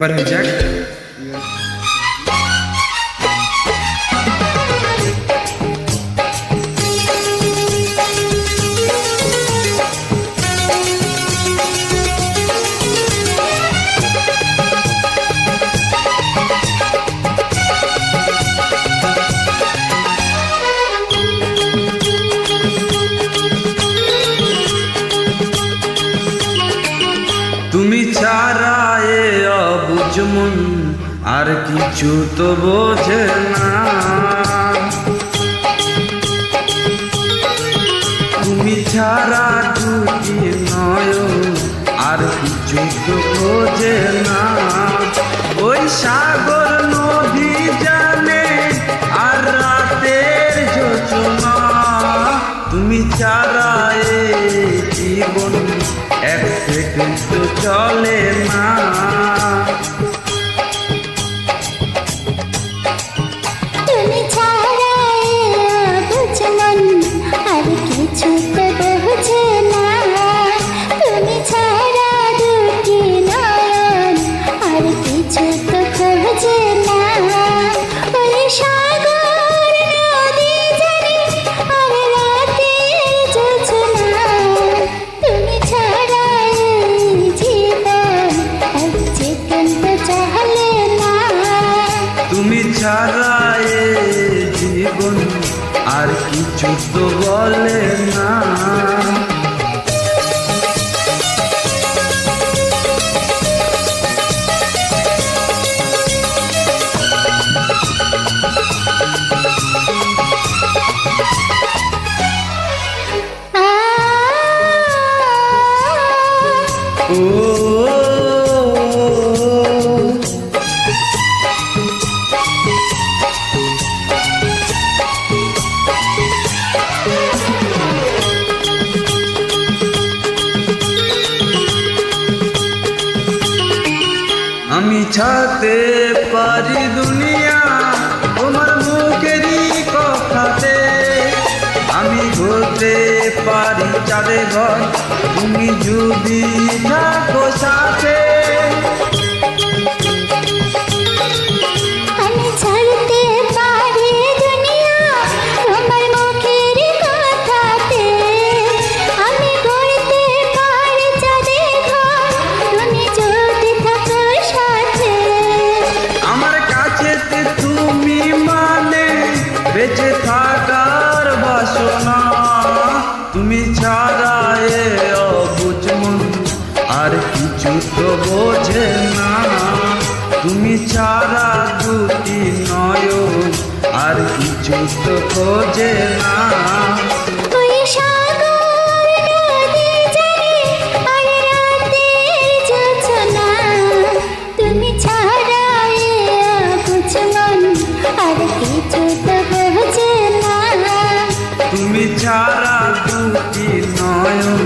Para Jack. তুমি ছাড়া এ অবুঝ মন আর কিছু তো বোঝে না। তুমি ছাড়া দুটি নয়ন আর কিছু তো বোঝে না। ওই সাগর নদী জানে আর রাতের যোচনা। তুমি ছাড়া এ জীবন এক সেকেন্ড তো চলে না। তুমি ছাড়া বুঝ মন আর কিছু তো বোঝে না। তুমি ছাড়া দুটি নয়ন আর কিছু তো খোঁজে না। ওই সাগর নদী জানে আর রাতের যোচনা। তুমি ছাড়া জীবন এক সেকেন্ড তো চলে না। তুমি ছাড়া এ জীবন আর কিছু তো বলে না। আমি ছাড়তে পারি দুনিয়া তোমার মুখেরই কথাতে। আমি ঘুরতে পারি চাঁদে ঘর তুমি যদি থাকো সাথে। আমি ছাড়তে পারি দুনিয়া তোমার মুখের কথাতে। আমি গড়তে পারি চাঁদের ঘর তুমি যদি থাকো সাথে। আমার কাছে তুমি মানে বেঁচে থাকার বাসনা। তুমি ছাড়া এ অবুঝ মন আর কিছু তো বোঝে না। তুমি ছাড়া দুটি নয়ন আর কিছু তো খোঁজে না। ওই সাগর নদী জানে আর রাতের যোচনা। তুমি ছাড়া বুঝ মন আর কিছু তো বোঝে না। তুমি ছাড়া দুটি নয়ন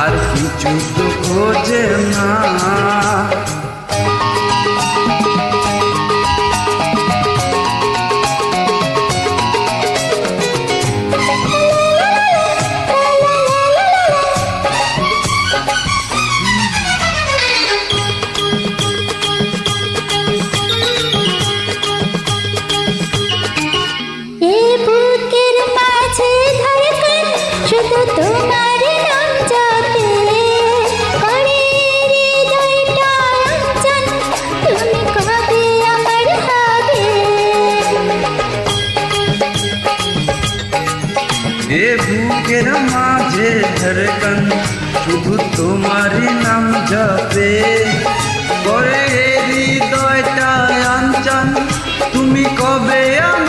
আর কিছু তো খোঁজে না। এ বুকের মাঝে ধড়কন শুধু তোমার নাম জপে। করে হৃদয়টা অঞ্চল তুমি কবে আমার হবে। এ বুকের মাঝে ধড়কন শুধু তোমারই নাম জপে। করে হৃদয়টা অঞ্চল তুমি কবে আমার